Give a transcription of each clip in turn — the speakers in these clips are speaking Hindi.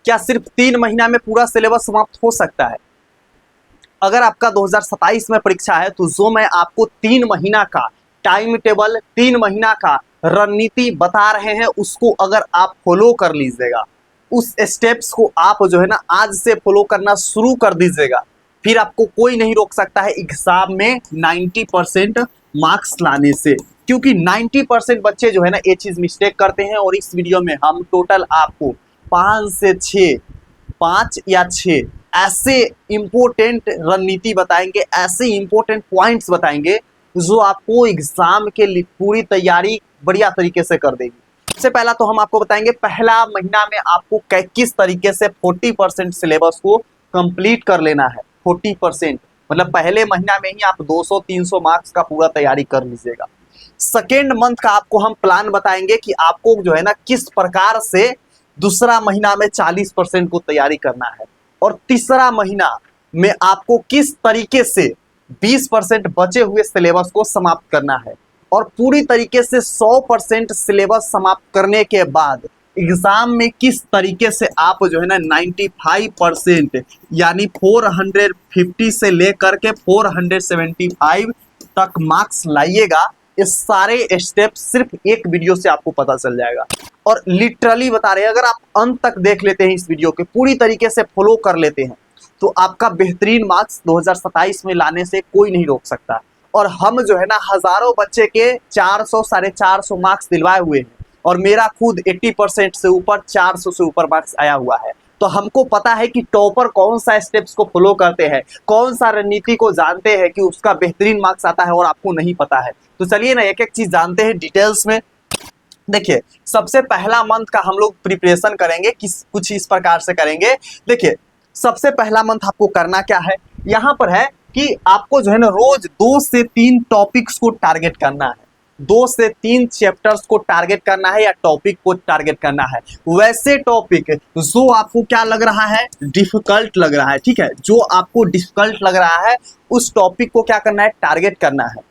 क्या सिर्फ 3 महीना में पूरा सिलेबस समाप्त हो सकता है? अगर आपका 2027 में परीक्षा है तो जो मैं आपको 3 महीना का टाइम टेबल, 3 महीना का रणनीति बता रहे हैं, उसको अगर आप फॉलो कर लीजिएगा, उस स्टेप्स को आप जो है ना आज से फॉलो करना शुरू कर दीजिएगा, फिर आपको कोई नहीं रोक सकता है एग्जाम में 90% मार्क्स लाने से। क्योंकि 90% बच्चे जो है ना ये चीज मिस्टेक करते हैं, और इस वीडियो में हम टोटल आपको 5 या 6 ऐसे इंपॉर्टेंट रणनीति बताएंगे, ऐसे इंपॉर्टेंट पॉइंट्स बताएंगे जो आपको एग्जाम के लिए पूरी तैयारी बढ़िया तरीके से कर देगी। सबसे पहला तो हम आपको बताएंगे पहला महीना में आपको किस तरीके से 40% सिलेबस को कंप्लीट कर लेना है। 40% मतलब पहले महीना में ही आप 200-300 मार्क्स का पूरा तैयारी कर लीजिएगा। सेकेंड मंथ का आपको हम प्लान बताएंगे कि आपको जो है ना किस प्रकार से दूसरा महीना में 40% को तैयारी करना है, और तीसरा महीना में आपको किस तरीके से 20% बचे हुए सिलेबस को समाप्त करना है, और पूरी तरीके से 100% सिलेबस समाप्त करने के बाद एग्जाम में किस तरीके से आप जो है ना 95% यानी 450 से लेकर के 475 तक मार्क्स लाइएगा। इस सारे स्टेप सिर्फ एक वीडियो से आपको पता चल जाएगा, और लिटरली बता रहे हैं अगर आप अंत तक देख लेते हैं इस वीडियो के, पूरी तरीके से फॉलो कर लेते हैं, तो आपका बेहतरीन मार्क्स 2027 में लाने से कोई नहीं रोक सकता। और हम जो है ना हजारों बच्चे के 400-450 मार्क्स दिलवाए हुए हैं, और मेरा खुद 80% से ऊपर 400 से ऊपर मार्क्स आया हुआ है। तो हमको पता है कि टॉपर कौन सा स्टेप्स को फॉलो करते हैं, कौन सा रणनीति को जानते हैं कि उसका बेहतरीन मार्क्स आता है, और आपको नहीं पता है। तो चलिए ना एक एक चीज जानते हैं डिटेल्स में। देखिए, सबसे पहला मंथ का हम लोग प्रिपरेशन करेंगे कुछ इस प्रकार से करेंगे। देखिए, सबसे पहला मंथ आपको करना क्या है, यहाँ पर है कि आपको जो है ना रोज 2 से 3 टॉपिक्स को टारगेट करना है, 2 से 3 चैप्टर्स को टारगेट करना है या टॉपिक को टारगेट करना है। वैसे टॉपिक जो आपको क्या लग रहा है, डिफिकल्ट लग रहा है, ठीक है, जो आपको डिफिकल्ट लग रहा है उस टॉपिक को क्या करना है, टारगेट करना है।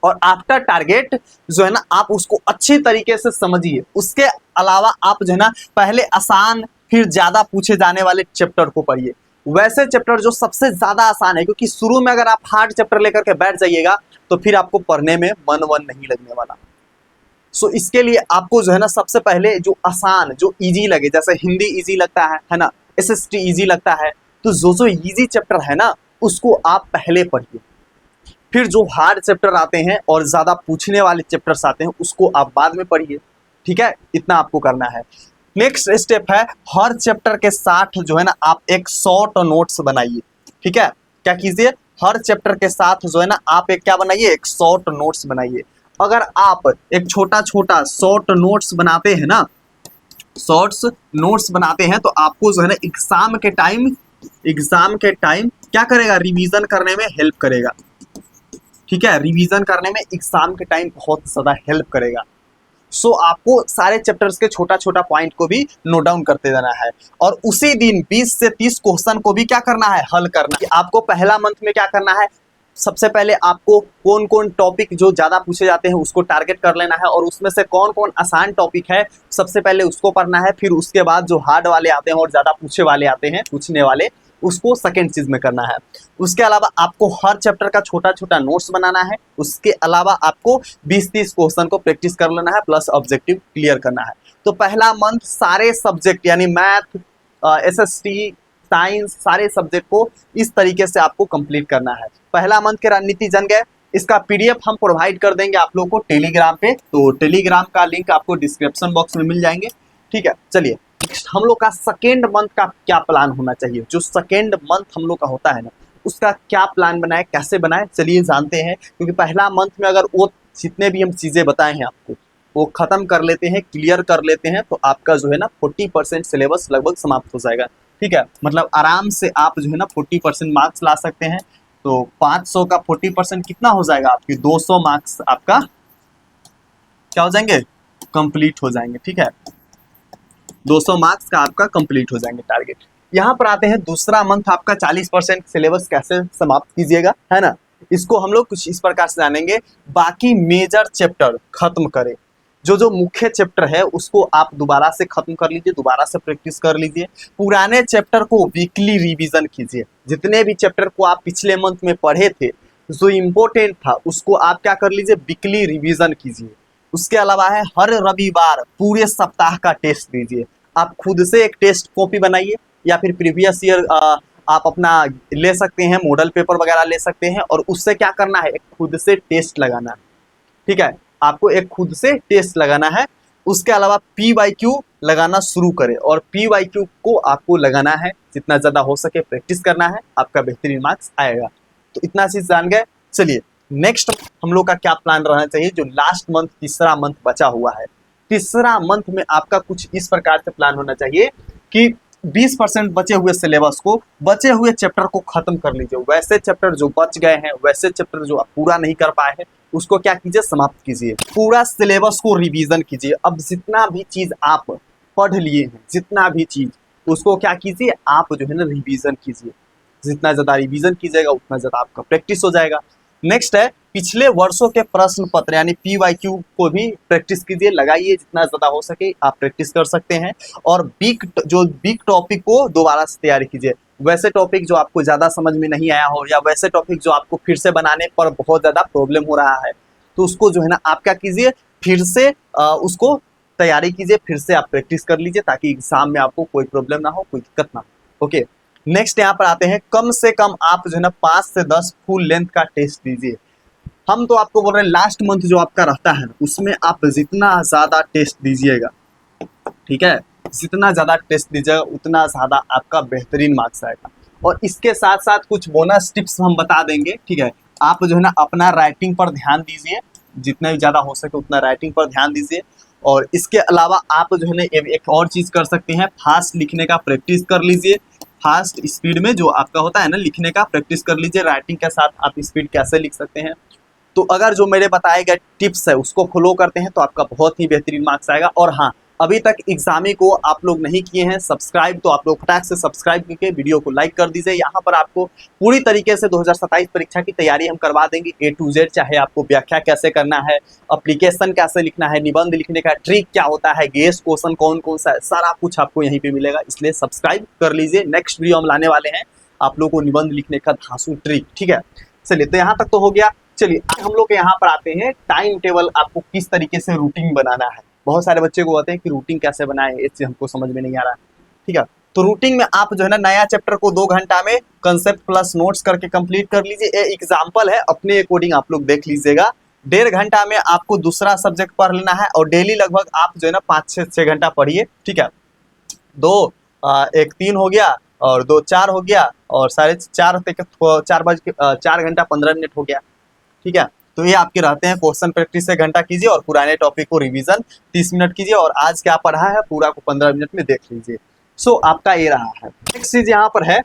और आफ्टर टारगेट जो है ना आप उसको अच्छी तरीके से समझिए। उसके अलावा आप जो है ना पहले आसान फिर ज्यादा पूछे जाने वाले चैप्टर को पढ़िए, वैसे चैप्टर जो सबसे ज्यादा आसान है, क्योंकि शुरू में अगर आप हार्ड चैप्टर लेकर के बैठ जाइएगा तो फिर आपको पढ़ने में मन नहीं लगने वाला। सो इसके लिए आपको जो है ना सबसे पहले जो आसान, जो इजी लगे, जैसे हिंदी इजी लगता है ना, एसएसटी इजी लगता है, तो जो इजी चैप्टर है ना उसको आप पहले पढ़िए। फिर जो हार्ड चैप्टर आते हैं और ज्यादा पूछने वाले चैप्टर्स आते हैं उसको आप बाद में पढ़िए, ठीक है, इतना आपको करना है। नेक्स्ट स्टेप है हर चैप्टर के साथ जो है ना आप एक शॉर्ट नोट्स बनाइए, ठीक है। क्या कीजिए, हर चैप्टर के साथ जो है ना आप एक क्या बनाइए, एक शॉर्ट नोट्स बनाइए। अगर आप एक छोटा छोटा शॉर्ट नोट्स बनाते हैं ना, शॉर्ट्स नोट्स बनाते हैं, तो आपको जो है ना एग्जाम के टाइम क्या करेगा, रिवीजन करने में हेल्प करेगा, ठीक है, रिवीजन करने में एग्जाम के टाइम बहुत ज्यादा हेल्प करेगा। सो आपको सारे चैप्टर्स के छोटा छोटा पॉइंट को भी नोट डाउन करते जाना है, और उसी दिन 20 से 30 क्वेश्चन को भी क्या करना है, हल करना है। आपको पहला मंथ में क्या करना है, सबसे पहले आपको कौन कौन टॉपिक जो ज्यादा पूछे जाते हैं उसको टारगेट कर लेना है, और उसमें से कौन कौन आसान टॉपिक है सबसे पहले उसको पढ़ना है। फिर उसके बाद जो हार्ड वाले आते हैं और ज्यादा पूछने वाले उसको सेकेंड चीज में करना है। उसके अलावा आपको हर चैप्टर का छोटा छोटा नोट्स बनाना है। उसके अलावा आपको 20-30 क्वेश्चन को प्रैक्टिस कर लेना है, प्लस ऑब्जेक्टिव क्लियर करना है। तो पहला मंथ सारे सब्जेक्ट यानी मैथ, एसएसटी, साइंस, सारे सब्जेक्ट को इस तरीके से आपको कंप्लीट करना है। पहला मंथ के रणनीति जान गए। इसका पीडीएफ हम प्रोवाइड कर देंगे आप लोगों को टेलीग्राम पे, तो टेलीग्राम का लिंक आपको डिस्क्रिप्शन बॉक्स में मिल जाएंगे, ठीक है। चलिए, हम लोग का सेकेंड मंथ का क्या प्लान होना चाहिए, जो सेकेंड मंथ हम लोग का होता है ना उसका क्या प्लान बनाए, कैसे बनाए, चलिए जानते हैं। क्योंकि पहला मंथ में अगर वो जितने भी हम चीजें बताए हैं आपको वो खत्म कर लेते हैं, क्लियर कर लेते हैं, तो आपका जो है ना 40% सिलेबस लगभग समाप्त हो जाएगा, ठीक है। मतलब आराम से आप जो है ना 40% मार्क्स ला सकते हैं। तो 500 का 40% कितना हो जाएगा, आपकी 200 मार्क्स आपका क्या हो जाएंगे, कंप्लीट हो जाएंगे, ठीक है। 200 मार्क्स का आपका कंप्लीट हो जाएंगे टारगेट। यहाँ पर आते हैं दूसरा मंथ आपका 40% सिलेबस कैसे समाप्त कीजिएगा, है ना। इसको हम लोग कुछ इस प्रकार से जानेंगे। बाकी मेजर चैप्टर खत्म करें, जो जो मुख्य चैप्टर है उसको आप दोबारा से खत्म कर लीजिए, दोबारा से प्रैक्टिस कर लीजिए। पुराने चैप्टर को वीकली रिवीजन कीजिए। जितने भी चैप्टर को आप पिछले मंथ में पढ़े थे, जो इम्पोर्टेंट था, उसको आप क्या कर लीजिए, वीकली रिवीजन कीजिए। उसके अलावा है हर रविवार पूरे सप्ताह का टेस्ट दीजिए। आप खुद से एक टेस्ट कॉपी बनाइए या फिर प्रीवियस ईयर आप अपना ले सकते हैं, मॉडल पेपर वगैरह ले सकते हैं, और उससे क्या करना है, एक खुद से टेस्ट लगाना है। ठीक है, आपको एक खुद से टेस्ट लगाना है। उसके अलावा PYQ लगाना शुरू करें, और PYQ को आपको लगाना है, जितना ज़्यादा हो सके प्रैक्टिस करना है, आपका बेहतरीन मार्क्स आएगा। तो इतना चीज़ जान गए। चलिए नेक्स्ट हम लोग का क्या प्लान रहना चाहिए, जो लास्ट मंथ तीसरा मंथ बचा हुआ है। तीसरा मंथ में आपका कुछ इस प्रकार से प्लान होना चाहिए कि 20% बचे हुए सिलेबस को, बचे हुए चैप्टर को खत्म कर लीजिए। वैसे चैप्टर जो बच गए हैं, वैसे चैप्टर जो आप पूरा नहीं कर पाए हैं, उसको क्या कीजिए, समाप्त कीजिए। पूरा सिलेबस को रिवीजन कीजिए। अब जितना भी चीज आप पढ़ लिए हैं, जितना भी चीज, उसको क्या कीजिए, आप जो है ना रिवीजन कीजिए। जितना ज्यादा रिवीजन कीजिएगा उतना ज्यादा आपका प्रैक्टिस हो जाएगा। नेक्स्ट है पिछले वर्षों के प्रश्न पत्र यानी PYQ को भी प्रैक्टिस कीजिए, लगाइए। जितना ज्यादा हो सके आप प्रैक्टिस कर सकते हैं। और बिग टॉपिक को दोबारा से तैयारी कीजिए। वैसे टॉपिक जो आपको ज़्यादा समझ में नहीं आया हो, या वैसे टॉपिक जो आपको फिर से बनाने पर बहुत ज़्यादा प्रॉब्लम हो रहा है, तो उसको जो है ना आप क्या कीजिए, फिर से उसको तैयारी कीजिए, फिर से आप प्रैक्टिस कर लीजिए, ताकि एग्जाम में आपको कोई प्रॉब्लम ना हो, कोई दिक्कत ना हो। ओके, नेक्स्ट यहाँ पर आते हैं, कम से कम आप जो है ना 5 से 10 फुल लेंथ का टेस्ट दीजिए। हम तो आपको बोल रहे हैं लास्ट मंथ जो आपका रहता है उसमें आप जितना ज़्यादा टेस्ट दीजिएगा, ठीक है, जितना ज़्यादा टेस्ट दीजिएगा उतना ज़्यादा आपका बेहतरीन मार्क्स आएगा। और इसके साथ साथ कुछ बोनस टिप्स हम बता देंगे। ठीक है, आप जो है ना अपना राइटिंग पर ध्यान दीजिए, जितना ज़्यादा हो सके उतना राइटिंग पर ध्यान दीजिए। और इसके अलावा आप जो है ना एक और चीज़ कर सकते हैं, फास्ट लिखने का प्रैक्टिस कर लीजिए। फास्ट स्पीड में जो आपका होता है ना लिखने का, प्रैक्टिस कर लीजिए। राइटिंग के साथ आप स्पीड कैसे लिख सकते हैं, तो अगर जो मेरे बताए गए टिप्स है उसको फॉलो करते हैं तो आपका बहुत ही बेहतरीन मार्क्स आएगा। और हाँ, अभी तक एग्जामी को आप लोग नहीं किए हैं सब्सक्राइब, तो आप लोग फटाक से सब्सक्राइब करके वीडियो को लाइक कर दीजिए। यहाँ पर आपको पूरी तरीके से 2027 परीक्षा की तैयारी हम करवा देंगे A to Z। चाहे आपको व्याख्या कैसे करना है, एप्लीकेशन कैसे लिखना है, निबंध लिखने का ट्रिक क्या होता है, गेस्ट क्वेश्चन कौन कौन सा है, सारा कुछ आपको यहीं पे मिलेगा। इसलिए सब्सक्राइब कर लीजिए। नेक्स्ट वीडियो हम लाने वाले हैं आप लोगों को निबंध लिखने का धांसू ट्रिक। ठीक है, चलिए तो यहाँ तक तो हो गया। चलिए हम लोग यहाँ पर आते हैं, टाइम टेबल आपको किस तरीके से रूटीन बनाना है। बहुत सारे बच्चे को कहते हैं कि रूटीन कैसे बनाए, इससे हमको समझ में नहीं आ रहा है। ठीक है, तो रूटीन में आप जो है ना नया चैप्टर को 2 घंटा में कंसेप्ट प्लस नोट्स करके कंप्लीट कर लीजिए। ये एग्जाम्पल है, अपने अकॉर्डिंग आप लोग देख लीजिएगा। 1.5 घंटा में आपको दूसरा सब्जेक्ट पढ़ लेना है, और डेली लगभग आप जो है ना 5 से 6 घंटा पढ़िए। ठीक है, 1 3 हो गया, और 2 4 हो गया, और 4 घंटा 15 मिनट हो गया। ठीक है, तो ये आपके रहते हैं। क्वेश्चन प्रैक्टिस 1 घंटा कीजिए, और पुराने टॉपिक को रिवीजन 30 मिनट कीजिए, और आज क्या पढ़ा है पूरा को 15 मिनट में देख लीजिए। सो आपका ये रहा है। नेक्स्ट चीज यहाँ पर है,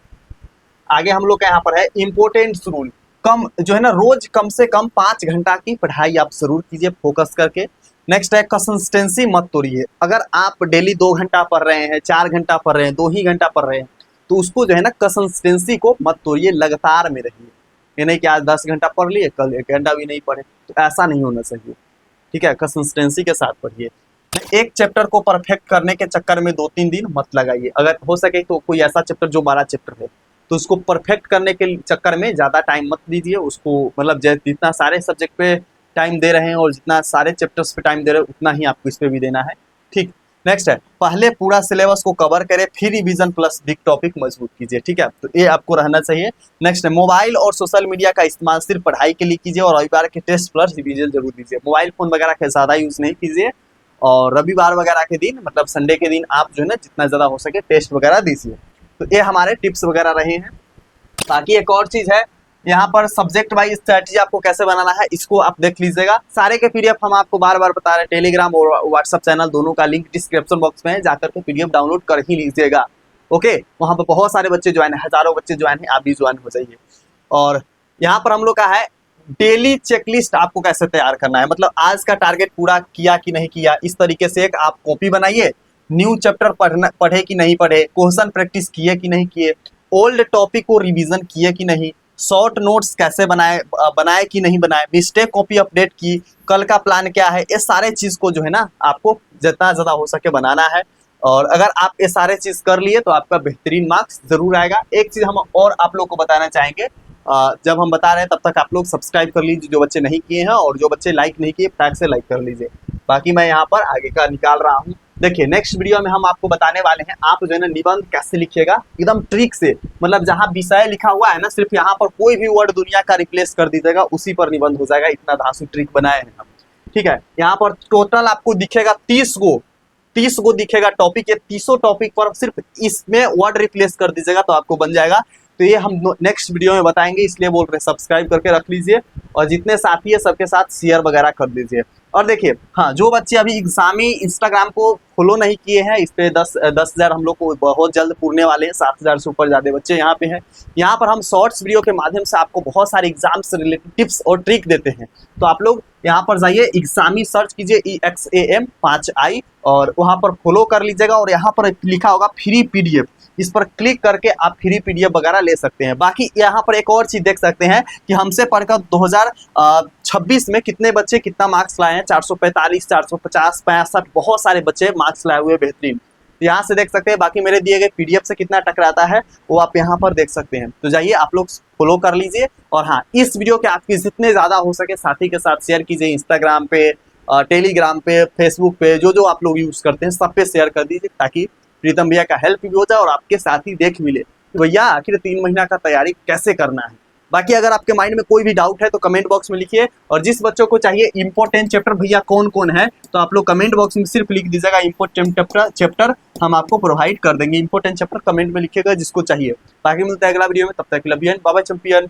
आगे हम लोग का यहाँ पर है इंपोर्टेंट रूल। कम जो है ना रोज कम से कम 5 घंटा की पढ़ाई आप जरूर कीजिए फोकस करके। नेक्स्ट है कंसिस्टेंसी मत तोड़िए। अगर आप डेली 2 घंटा पढ़ रहे हैं, 4 घंटा पढ़ रहे हैं, 2 ही घंटा पढ़ रहे हैं, तो उसको जो है ना कंसिस्टेंसी को मत तोड़िए, लगातार में रहिए। ये नहीं कि आज 10 घंटा पढ़ लिए, कल 1 घंटा भी नहीं पढ़े, तो ऐसा नहीं होना चाहिए। ठीक है, कंसिस्टेंसी के साथ पढ़िए। एक चैप्टर को परफेक्ट करने के चक्कर में 2-3 दिन मत लगाइए। अगर हो सके तो कोई ऐसा चैप्टर जो 12 चैप्टर है, तो उसको परफेक्ट करने के चक्कर में ज़्यादा टाइम मत दीजिए उसको। मतलब जितना सारे सब्जेक्ट पे टाइम दे रहे हैं और जितना सारे चैप्टर्स पे टाइम दे रहे हैं, उतना ही आपको इस पे भी देना है। ठीक, नेक्स्ट है पहले पूरा सिलेबस को कवर करें, फिर रिवीजन प्लस बिग टॉपिक मजबूत कीजिए। ठीक है, तो ये आपको रहना चाहिए। नेक्स्ट है मोबाइल और सोशल मीडिया का इस्तेमाल सिर्फ पढ़ाई के लिए कीजिए, और रविवार के टेस्ट प्लस रिवीजन जरूर दीजिए। मोबाइल फोन वगैरह का ज़्यादा यूज़ नहीं कीजिए, और रविवार वगैरह के दिन मतलब संडे के दिन आप जो है ना जितना ज़्यादा हो सके टेस्ट वगैरह दीजिए। तो ये हमारे टिप्स वगैरह रहे हैं। बाकी एक और चीज़ है, यहाँ पर सब्जेक्ट वाइज स्ट्रैटेजी आपको कैसे बनाना है, इसको आप देख लीजिएगा। सारे के पीडीएफ हम आपको बार बार बता रहे हैं, टेलीग्राम और व्हाट्सएप चैनल दोनों का लिंक डिस्क्रिप्शन बॉक्स में है, जाकर के पीडीएफ डाउनलोड कर ही लीजिएगा। ओके, वहाँ पर बहुत सारे बच्चे ज्वाइन है, हजारों बच्चे ज्वाइन है, आप भी ज्वाइन हो जाइए। और यहाँ पर हम लोग का है डेली चेकलिस्ट आपको कैसे तैयार करना है, मतलब आज का टारगेट पूरा किया कि नहीं किया, इस तरीके से एक आप कॉपी बनाइए। न्यू चैप्टर पढ़े कि नहीं पढ़े, क्वेश्चन प्रैक्टिस किए कि नहीं किए, ओल्ड टॉपिक को रिवीजन किए कि नहीं, शॉर्ट नोट्स कैसे बनाए कि नहीं बनाए, मिस्टेक कॉपी अपडेट की, कल का प्लान क्या है, ये सारे चीज़ को जो है ना आपको जितना ज़्यादा हो सके बनाना है। और अगर आप ये सारे चीज़ कर लिए तो आपका बेहतरीन मार्क्स जरूर आएगा। एक चीज़ हम और आप लोग को बताना चाहेंगे, जब हम बता रहे हैं तब तक आप लोग सब्सक्राइब कर लीजिए जो बच्चे नहीं किए हैं, और जो बच्चे लाइक नहीं किए फटाक से लाइक कर लीजिए। बाकी मैं यहाँ पर आगे का निकाल रहा हूँ। देखिए नेक्स्ट वीडियो में हम आपको बताने वाले हैं आप जो है ना निबंध कैसे लिखिएगा एकदम ट्रिक से, मतलब जहाँ विषय लिखा हुआ है ना सिर्फ यहाँ पर कोई भी वर्ड दुनिया का रिप्लेस कर दीजिएगा, उसी पर निबंध हो जाएगा। इतना धांसू ट्रिक बनाए हैं हम, ठीक है। यहाँ पर टोटल आपको दिखेगा 30 गो दिखेगा टॉपिक, ये 30 टॉपिक पर सिर्फ इसमें वर्ड रिप्लेस कर दीजिएगा तो आपको बन जाएगा। तो ये हम नेक्स्ट वीडियो में बताएंगे, इसलिए बोल रहे सब्सक्राइब करके रख लीजिए, और जितने साथी है सबके साथ शेयर वगैरह कर दीजिए। और देखिए हाँ, जो बच्चे अभी एग्जामी इंस्टाग्राम को फॉलो नहीं किए हैं, इस पे 10,000 हम लोग को बहुत जल्द पूरने वाले हैं, 7,000 से ऊपर ज़्यादा बच्चे यहाँ पे हैं। यहाँ पर हम शॉर्ट्स वीडियो के माध्यम से आपको बहुत सारे एग्जाम से रिलेटेड टिप्स और ट्रिक देते हैं। तो आप लोग यहाँ पर जाइए, एग्जामी सर्च कीजिए EXAM5I और वहाँ पर फॉलो कर लीजिएगा, और यहाँ पर लिखा होगा फ्री PDF, इस पर क्लिक करके आप फ्री PDF वगैरह ले सकते हैं। बाकी यहाँ पर एक और चीज़ देख सकते हैं कि हमसे पढ़कर 2026 में कितने बच्चे कितना मार्क्स लाए हैं, 445, 450, 65, बहुत सारे बच्चे मार्क्स लाए हुए बेहतरीन, यहाँ से देख सकते हैं। बाकी मेरे दिए गए PDF से कितना टकराता है वो आप यहाँ पर देख सकते हैं। तो जाइए आप लोग फॉलो कर लीजिए, और हाँ इस वीडियो के आपके जितने ज़्यादा हो सके साथी के साथ शेयर कीजिए, इंस्टाग्राम पे, टेलीग्राम पे, फेसबुक पे, जो जो आप लोग यूज़ करते हैं सब पे शेयर कर दीजिए, ताकि प्रीतम भैया का हेल्प भी हो जाए और आपके साथी देख मिले भैया आखिर 3 महीना का तैयारी कैसे करना है। बाकी अगर आपके माइंड में कोई भी डाउट है तो कमेंट बॉक्स में लिखिए, और जिस बच्चों को चाहिए इंपॉर्टेंट चैप्टर भैया कौन कौन है तो आप लोग कमेंट बॉक्स में सिर्फ लिख दीजिएगा इंपॉर्टेंट चैप्टर, हम आपको प्रोवाइड कर देंगे। इंपॉर्टेंट चैप्टर कमेंट में लिखिएगा जिसको चाहिए। बाकी मिलते हैं अगला वीडियो में, तब तक के लिए बाय बाय चैंपियन।